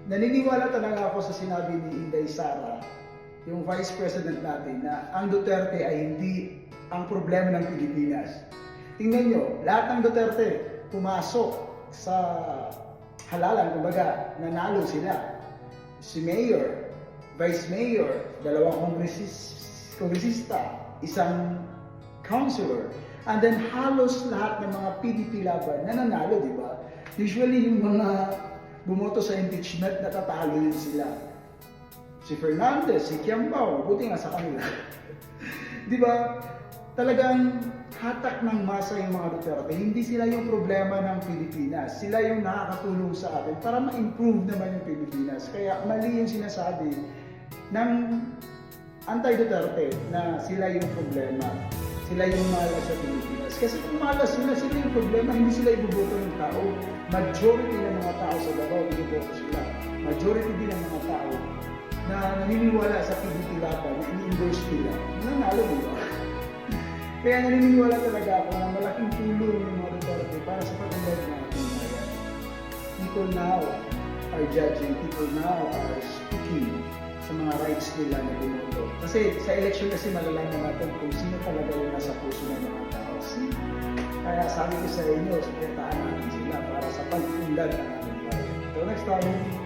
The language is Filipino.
naniniwala talaga ako sa sinabi ni Inday Sara, yung Vice President natin, na ang Duterte ay hindi ang problema ng Pilipinas. Tingnan nyo, lahat ng Duterte pumasok sa halalan, kumbaga, nanalo sila. Si Mayor, Vice Mayor, dalawang kongresista, isang councilor, and then halos lahat ng mga PDP laban na nanalo, di ba? Usually yung mga bumoto sa impeachment, natatalo din sila. Si Fernandez, si Quiambao, buti nga sa kanila. Di ba? Talagang hatak ng masa yung mga Duterte. Hindi sila yung problema ng Pilipinas. Sila yung nakakatulong sa atin para ma-improve naman yung Pilipinas. Kaya mali yung sinasabi ng anti-Duterte na sila yung problema. Sila yung malas sa Pilipinas. Kasi kung malas sila yung problema, hindi sila ibuboto ng tao. Majority ng mga tao sa Davao, ibuboto sila. Majority din ng mga tao na naniniwala sa PDP laban, na ini-endorse nila, nanalo, di ba? Kaya naniniwala talaga ako na malaking tulong yung mga Duterte para sa pag-unlad ng ating bayan. People now are judging, people now are speaking sa mga rights nila na bumoto. Kasi sa election kasi malalaman natin kung sino talaga yung nasa puso ng mga tao. Kaya sabi ko sa inyo, supportahan natin sila para sa pag-unlad ng ating bayan. Until next time.